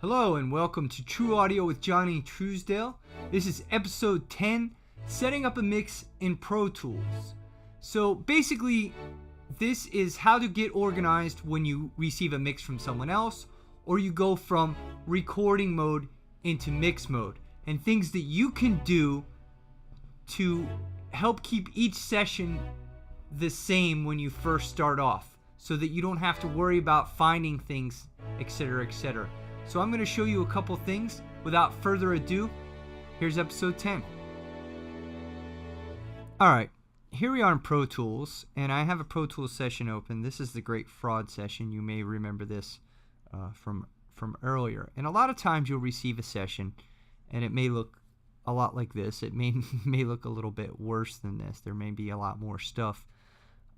Hello and welcome to True Audio with Johnnie and Truesdale. This is episode 10, setting up a mix in Pro Tools. So basically, this is how to get organized when you receive a mix from someone else, or you go from recording mode into mix mode, and things that you can do to help keep each session the same when you first start off, so that you don't have to worry about finding things, etc., etc. So I'm going to show you a couple things. Without further ado, here's episode 10. Alright, here we are in Pro Tools, and I have a Pro Tools session open. This is the Great Fraud session. You may remember this from earlier. And a lot of times you'll receive a session, and it may look a lot like this. It may look a little bit worse than this. There may be a lot more stuff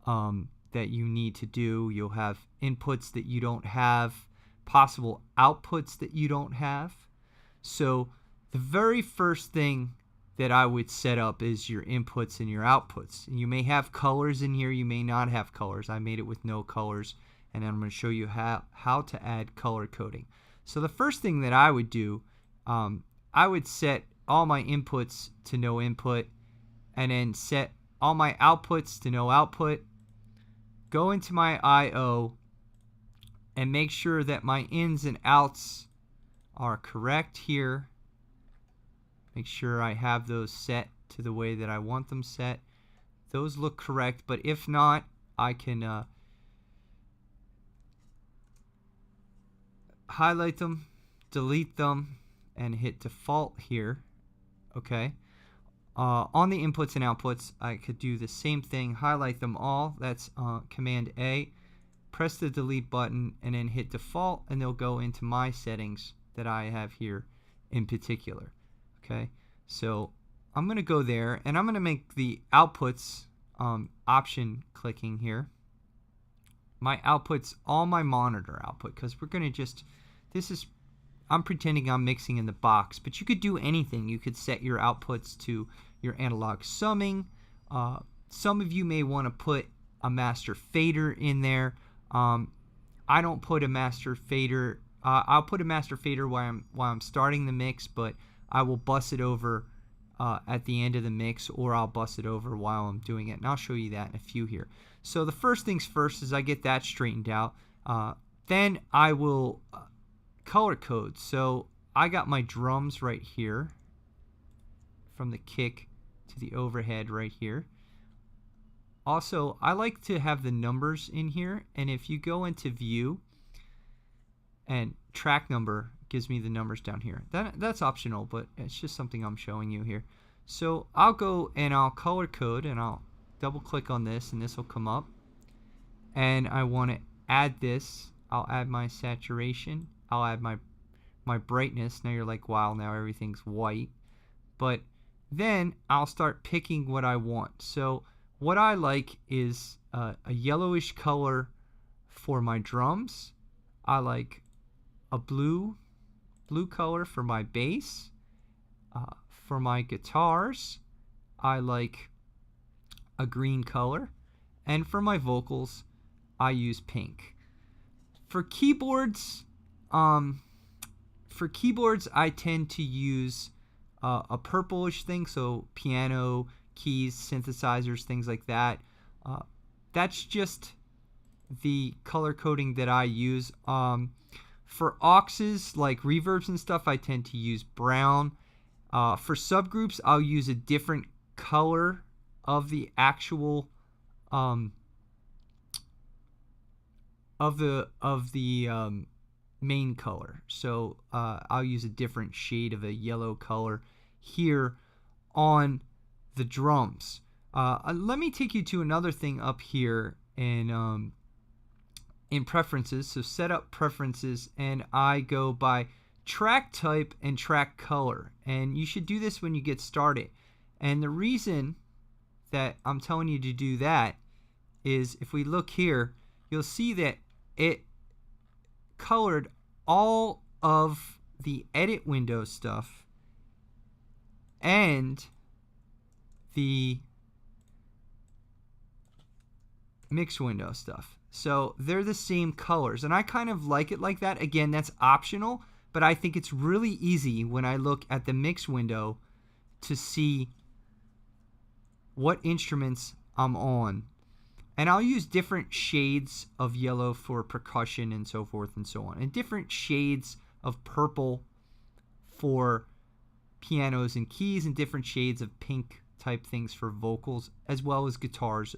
that you need to do. You'll have inputs that you don't have, possible outputs that you don't have. So the very first thing that I would set up is your inputs and your outputs. And you may have colors in here, you may not have colors. I made it with no colors, and then I'm going to show you how to add color coding. So the first thing that I would do, I would set all my inputs to no input, and then set all my outputs to no output. Go into my I/O and make sure that my ins and outs are correct here. Make sure I have those set to the way that I want them set. Those look correct, but if not, I can highlight them, delete them, and hit default here. Okay. On the inputs and outputs, I could do the same thing, highlight them all. That's Command A. Press the delete button and then hit default, and they'll go into my settings that I have here in particular. Okay, so I'm going to go there, and I'm going to make the outputs option clicking here. My outputs, all my monitor output, because we're going to I'm pretending I'm mixing in the box, but you could do anything. You could set your outputs to your analog summing. Some of you may want to put a master fader in there. I don't put a master fader. I'll put a master fader while I'm starting the mix, but I will bus it over at the end of the mix, or I'll bus it over while I'm doing it, and I'll show you that in a few here. So the first things first is I get that straightened out. Then I will color code. So I got my drums right here, from the kick to the overhead right here. Also, I like to have the numbers in here, and if you go into view and track number gives me the numbers down here. That's optional, but it's just something I'm showing you here. So I'll go and I'll color code, and I'll double click on this, and this will come up. And I want to add this. I'll add my saturation. I'll add my brightness. Now you're like, wow, now everything's white. But then I'll start picking what I want. So what I like is a yellowish color for my drums. I like a blue color for my bass. For my guitars, I like a green color. And for my vocals, I use pink. For keyboards, I tend to use a purplish thing, so piano, keys, synthesizers, things like that. That's just the color coding that I use. For auxes, like reverbs and stuff, I tend to use brown. For subgroups, I'll use a different color of the actual main color. So I'll use a different shade of a yellow color here on the drums. Let me take you to another thing up here in preferences. So set up preferences, and I go by track type and track color, and you should do this when you get started. And the reason that I'm telling you to do that is, if we look here, you'll see that it colored all of the edit window stuff and the mix window stuff. So they're the same colors, and I kind of like it like that. Again, that's optional, but I think it's really easy when I look at the mix window to see what instruments I'm on. And I'll use different shades of yellow for percussion and so forth and so on, and different shades of purple for pianos and keys, and different shades of pink type things for vocals, as well as guitars.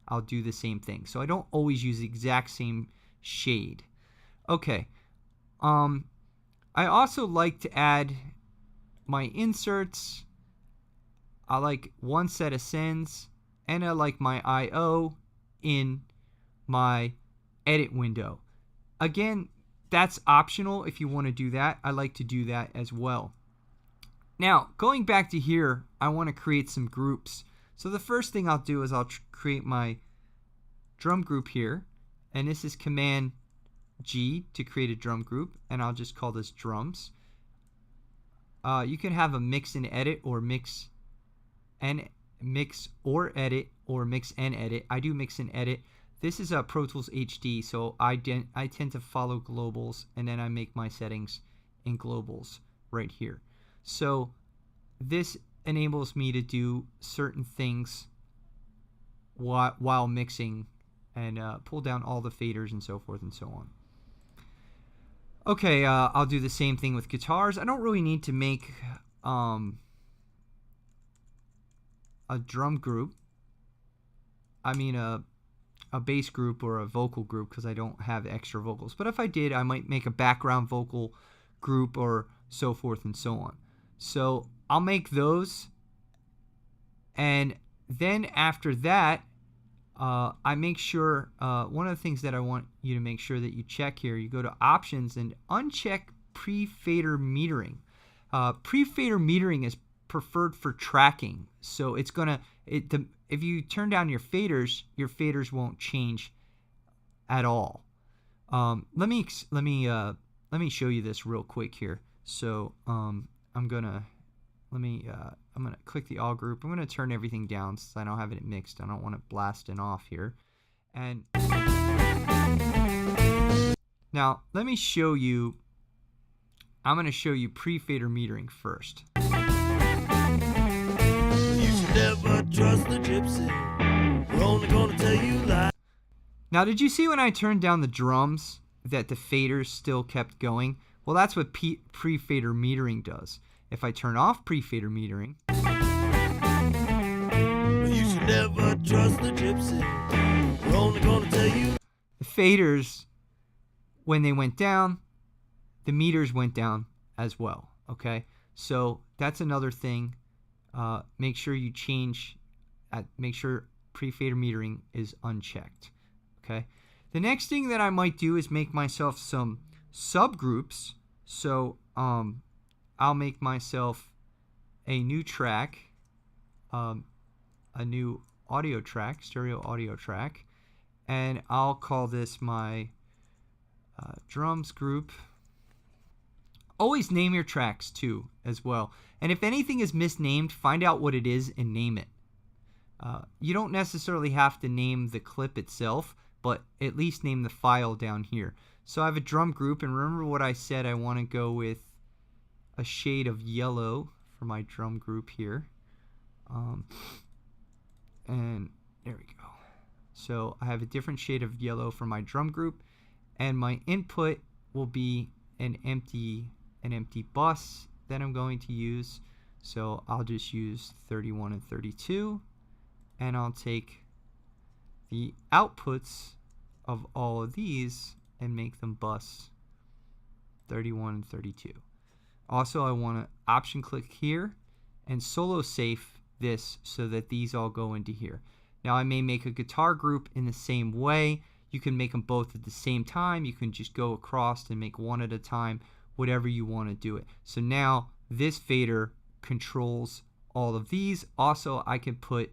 I'll do the same thing. So I don't always use the exact same shade. Okay. I also like to add my inserts. I like one set of sends, and I like my I/O in my edit window. Again, that's optional if you want to do that. I like to do that as well. Now, going back to here, I want to create some groups. So the first thing I'll do is I'll create my drum group here, and this is Command G to create a drum group, and I'll just call this drums. You can have a mix and edit, or mix or edit, or mix and edit. I do mix and edit. This is a Pro Tools HD, so I tend to follow globals, and then I make my settings in globals right here. So this enables me to do certain things while mixing, and pull down all the faders and so forth and so on. Okay, I'll do the same thing with guitars. I don't really need to make a drum group. I mean a bass group or a vocal group, because I don't have extra vocals. But if I did, I might make a background vocal group or so forth and so on. So I'll make those, and then after that, I make sure, one of the things that I want you to make sure that you check here, you go to options and uncheck Prefader metering. Prefader metering is preferred for tracking, so it's gonna if you turn down your faders won't change at all. Let me show you this real quick here. So I'm gonna click the all group. I'm gonna turn everything down since I don't have it mixed. I don't want it blasting off here. And now let me show you. I'm gonna show you Prefader metering first. You should never trust the gypsy. We're only gonna tell you lies. Now, did you see when I turned down the drums that the faders still kept going? Well, that's what Prefader metering does. If I turn off Prefader metering, you should never trust the gypsy. We're only gonna tell you. The faders, when they went down, the meters went down as well. Okay, so that's another thing. Make sure you make sure Prefader metering is unchecked. Okay. The next thing that I might do is make myself some subgroups. So I'll make myself a new track, a new audio track, stereo audio track, and I'll call this my drums group. Always name your tracks too as well. And if anything is misnamed, find out what it is and name it. You don't necessarily have to name the clip itself, but at least name the file down here. So I have a drum group, and remember what I said, I want to go with a shade of yellow for my drum group here. And there we go. So I have a different shade of yellow for my drum group, and my input will be an empty bus that I'm going to use. So I'll just use 31 and 32, and I'll take the outputs of all of these and make them bus 31 and 32. Also, I want to option click here and solo safe this so that these all go into here. Now I may make a guitar group in the same way. You can make them both at the same time. You can just go across and make one at a time, whatever you want to do it. So now this fader controls all of these. Also, I could put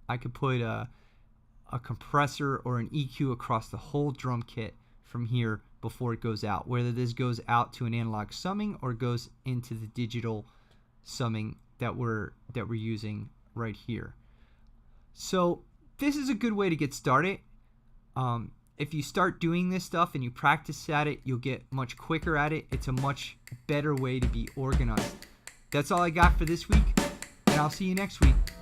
a compressor or an EQ across the whole drum kit from here before it goes out, whether this goes out to an analog summing or goes into the digital summing that we're using right here. So this is a good way to get started. if you start doing this stuff and you practice at it, you'll get much quicker at it. It's a much better way to be organized. That's all I got for this week, and I'll see you next week.